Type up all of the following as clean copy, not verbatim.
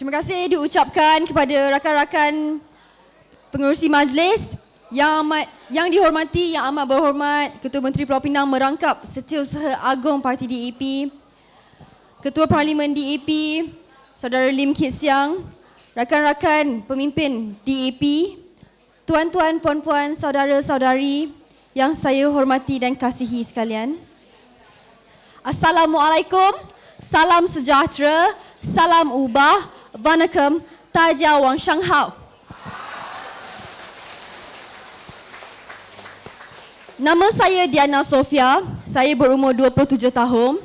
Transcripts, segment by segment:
Terima kasih diucapkan kepada rakan-rakan pengerusi majlis yang dihormati, yang amat berhormat Ketua Menteri Pulau Pinang Merangkap Setiausaha Agong Parti DAP, Ketua Parlimen DAP, Saudara Lim Kit Siang, rakan-rakan pemimpin DAP, tuan-tuan, puan-puan, saudara-saudari yang saya hormati dan kasihi sekalian. Assalamualaikum, salam sejahtera, salam ubah, Vanakkam, Taja Wang Shanghao. Nama saya Diana Sofia, saya berumur 27 tahun,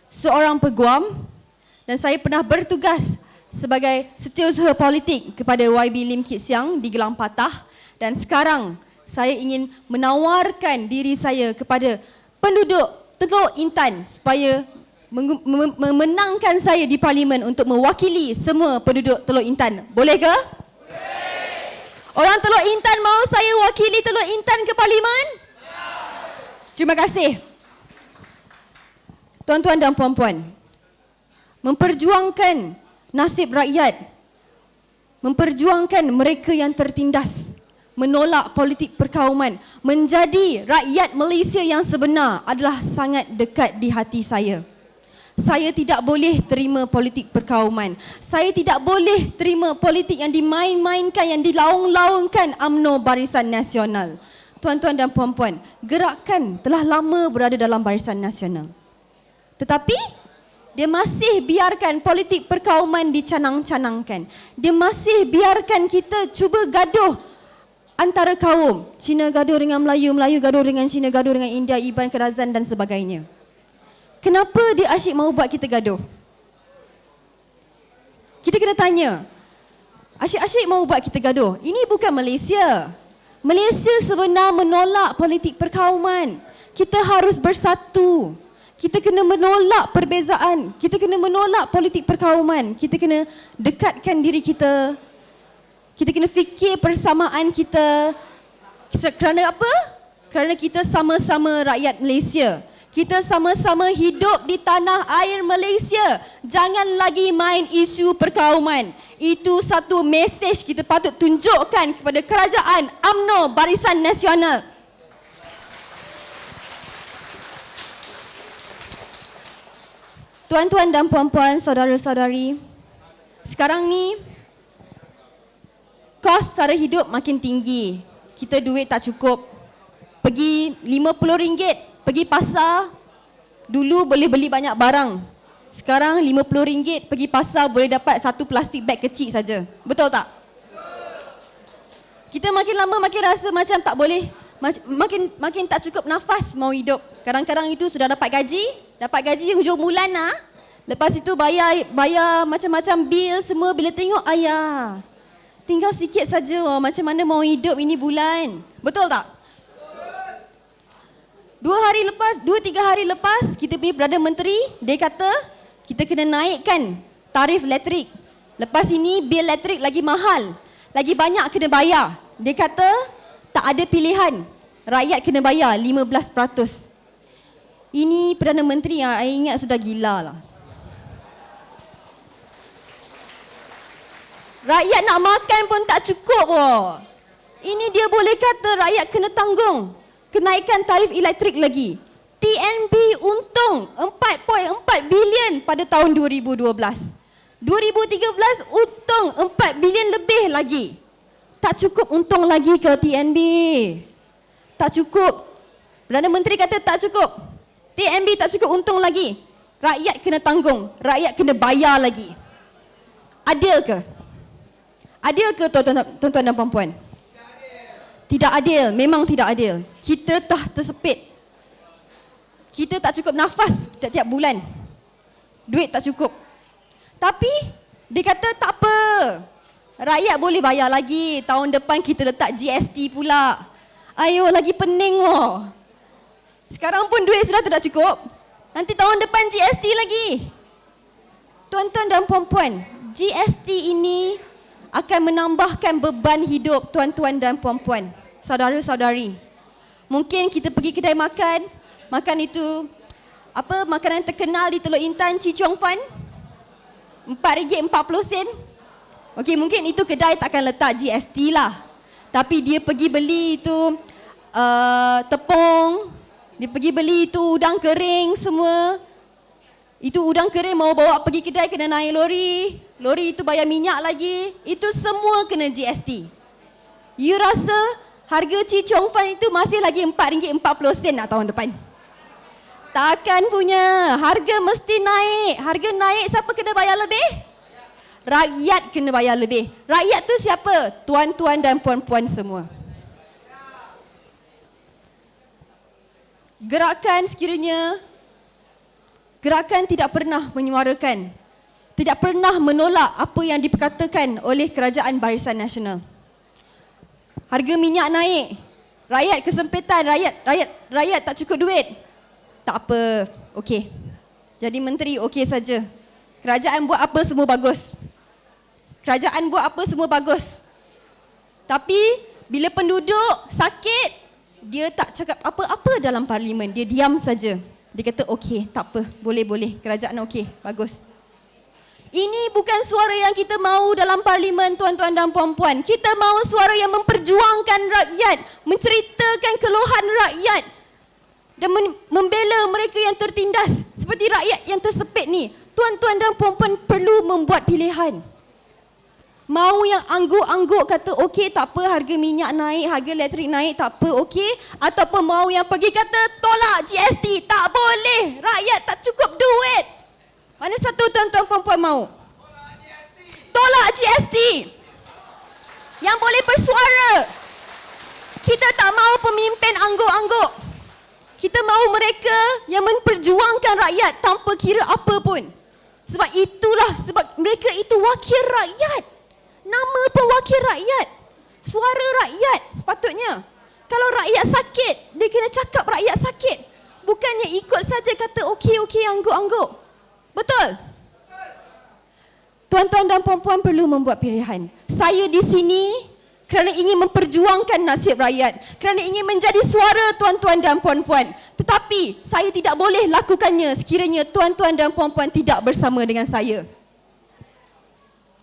seorang peguam dan saya pernah bertugas sebagai setiausaha politik kepada YB Lim Kit Siang di Gelang Patah, dan sekarang saya ingin menawarkan diri saya kepada penduduk Teluk Intan supaya memenangkan saya di Parlimen untuk mewakili semua penduduk Teluk Intan. Boleh ke? Boleh. Orang Teluk Intan mahu saya wakili Teluk Intan ke Parlimen? Ya. Terima kasih. Tuan-tuan dan puan-puan, memperjuangkan nasib rakyat, memperjuangkan mereka yang tertindas, menolak politik perkauman, menjadi rakyat Malaysia yang sebenar adalah sangat dekat di hati saya. Saya tidak boleh terima politik perkauman. Saya tidak boleh terima politik yang dimain-mainkan, yang dilaung-laungkan UMNO Barisan Nasional. Tuan-tuan dan puan-puan, gerakan telah lama berada dalam Barisan Nasional. Tetapi dia masih biarkan politik perkauman dicanang-canangkan. Dia masih biarkan kita cuba gaduh antara kaum. Cina gaduh dengan Melayu, Melayu gaduh dengan Cina, gaduh dengan India, Iban, Kerazan dan sebagainya. Kenapa dia asyik mahu buat kita gaduh? Kita kena tanya. Asyik-asyik mahu buat kita gaduh. Ini bukan Malaysia. Malaysia sebenar menolak politik perkauman. Kita harus bersatu. Kita kena menolak perbezaan. Kita kena menolak politik perkauman. Kita kena dekatkan diri kita. Kita kena fikir persamaan kita. Kerana apa? Kerana kita sama-sama rakyat Malaysia. Kita sama-sama hidup di tanah air Malaysia. Jangan lagi main isu perkauman. Itu satu mesej kita patut tunjukkan kepada kerajaan UMNO Barisan Nasional. Tuan-tuan dan puan-puan, saudara-saudari, sekarang ni kos sara hidup makin tinggi. Kita duit tak cukup. Pergi RM50, pergi pasar, dulu boleh beli banyak barang. Sekarang RM50 pergi pasar boleh dapat satu plastik beg kecil saja. Betul tak? Kita makin lama makin rasa macam tak boleh, makin tak cukup nafas mau hidup. Kadang-kadang itu sudah dapat gaji hujung bulan lah. Lepas itu bayar macam-macam bil semua, bila tengok ayah, tinggal sikit saja, macam mana mau hidup ini bulan. Betul tak? 2-3 hari lepas kita pergi Perdana Menteri, dia kata kita kena naikkan tarif elektrik. Lepas ini bil elektrik lagi mahal, lagi banyak kena bayar. Dia kata tak ada pilihan, rakyat kena bayar 15%. Ini Perdana Menteri yang saya ingat sudah gila lah. Rakyat nak makan pun tak cukup. Ini dia boleh kata rakyat kena tanggung kenaikan tarif elektrik lagi. TNB untung 4.4 bilion pada tahun 2012. 2013 untung 4 bilion lebih lagi. Tak cukup untung lagi ke TNB? Tak cukup. Perdana Menteri kata tak cukup. TNB tak cukup untung lagi. Rakyat kena tanggung, rakyat kena bayar lagi. Adil ke? Adil ke tuan-tuan dan puan-puan? Tidak adil, memang tidak adil. Kita tersepit. Kita tak cukup nafas tiap-tiap bulan. Duit tak cukup. Tapi dia kata tak apa. Rakyat boleh bayar lagi. Tahun depan kita letak GST pula. Ayo, lagi pening . Sekarang pun duit sudah tidak cukup. Nanti tahun depan GST lagi. Tuan-tuan dan puan-puan, GST ini akan menambahkan beban hidup tuan-tuan dan puan-puan, saudara-saudari. Mungkin kita pergi kedai makan, makan itu apa makanan terkenal di Teluk Intan, Chee Cheong Fun. RM4.40. Okey, mungkin itu kedai takkan letak GST lah. Tapi dia pergi beli itu tepung, dia pergi beli itu udang kering semua. Itu udang kering mau bawa pergi kedai kena naik lori. Lori itu bayar minyak lagi. Itu semua kena GST. You rasa harga Chee Chong Fun itu masih lagi RM4.40 nak tahun depan? Takkan punya. Harga mesti naik. Harga naik, siapa kena bayar lebih? Rakyat kena bayar lebih. Rakyat tu siapa? Tuan-tuan dan puan-puan semua. Gerakan tidak pernah menyuarakan, tidak pernah menolak apa yang diperkatakan oleh Kerajaan Barisan Nasional. Harga minyak naik, rakyat kesempitan, rakyat tak cukup duit. Tak apa, okey. Jadi menteri okey saja. Kerajaan buat apa semua bagus. Kerajaan buat apa semua bagus. Tapi bila penduduk sakit, dia tak cakap apa-apa dalam parlimen. Dia diam saja. Dia kata okey, tak apa, boleh. Kerajaan okey, bagus. Ini bukan suara yang kita mahu dalam parlimen, tuan-tuan dan puan-puan. Kita mahu suara yang memperjuangkan rakyat, menceritakan keluhan rakyat dan membela mereka yang tertindas. Seperti rakyat yang tersepit ni. Tuan-tuan dan puan-puan perlu membuat pilihan. Mahu yang angguk-angguk kata okey tak apa, harga minyak naik, harga elektrik naik, tak apa, okey. Ataupun mahu yang pergi kata tolak GST, tak boleh, rakyat tak cukup duit. Mana satu tuan-tuan puan-puan mahu? Tolak GST. Yang boleh bersuara. Kita tak mahu pemimpin angguk-angguk. Kita mahu mereka yang memperjuangkan rakyat tanpa kira apa pun. Sebab mereka itu wakil rakyat. Nama pun wakil rakyat. Suara rakyat sepatutnya. Kalau rakyat sakit, dia kena cakap rakyat sakit. Bukannya ikut saja kata okey, angguk-angguk. Betul? Tuan-tuan dan puan-puan perlu membuat pilihan. Saya di sini kerana ingin memperjuangkan nasib rakyat. Kerana ingin menjadi suara tuan-tuan dan puan-puan. Tetapi saya tidak boleh lakukannya sekiranya tuan-tuan dan puan-puan tidak bersama dengan saya.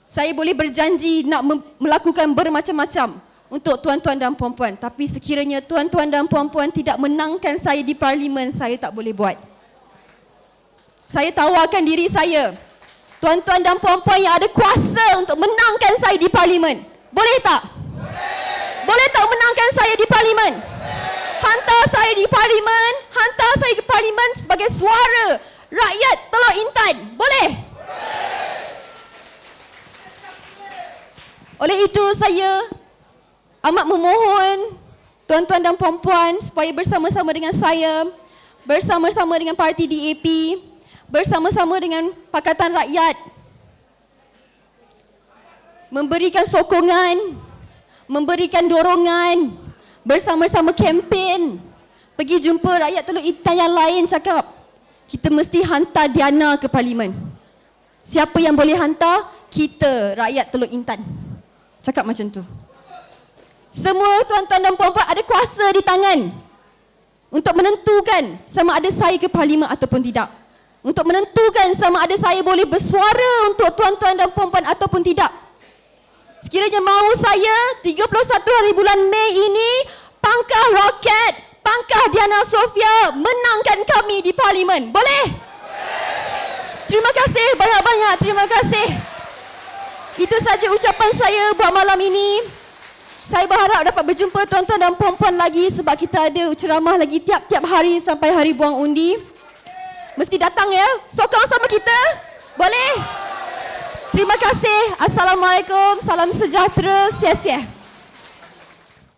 Saya boleh berjanji nak melakukan bermacam-macam untuk tuan-tuan dan puan-puan. Tapi sekiranya tuan-tuan dan puan-puan tidak menangkan saya di parlimen, saya tak boleh buat. Saya tawarkan diri saya. Tuan-tuan dan puan-puan yang ada kuasa untuk menangkan saya di parlimen. Boleh tak? Boleh tak menangkan saya di parlimen? Hantar saya di parlimen, hantar saya ke parlimen sebagai suara rakyat Teluk Intan. Boleh? Oleh itu saya amat memohon tuan-tuan dan puan-puan supaya bersama-sama dengan saya, bersama-sama dengan parti DAP, bersama-sama dengan Pakatan Rakyat memberikan sokongan, memberikan dorongan, bersama-sama kempen, pergi jumpa rakyat Teluk Intan yang lain cakap, kita mesti hantar Diana ke parlimen. Siapa yang boleh hantar? Kita, rakyat Teluk Intan. Cakap macam tu. Semua tuan-tuan dan puan-puan ada kuasa di tangan untuk menentukan sama ada saya ke parlimen ataupun tidak. Untuk menentukan sama ada saya boleh bersuara untuk tuan-tuan dan puan-puan ataupun tidak. Sekiranya mahu saya 31 hari bulan Mei ini pangkah roket, pangkah Diana Sofia menangkan kami di parlimen. Boleh? Terima kasih banyak-banyak. Terima kasih. Itu saja ucapan saya buat malam ini. Saya berharap dapat berjumpa tuan-tuan dan puan-puan lagi sebab kita ada ceramah lagi tiap-tiap hari sampai hari buang undi. Mesti datang ya. Sokong sama kita. Boleh? Terima kasih. Assalamualaikum. Salam sejahtera. Sia-sia.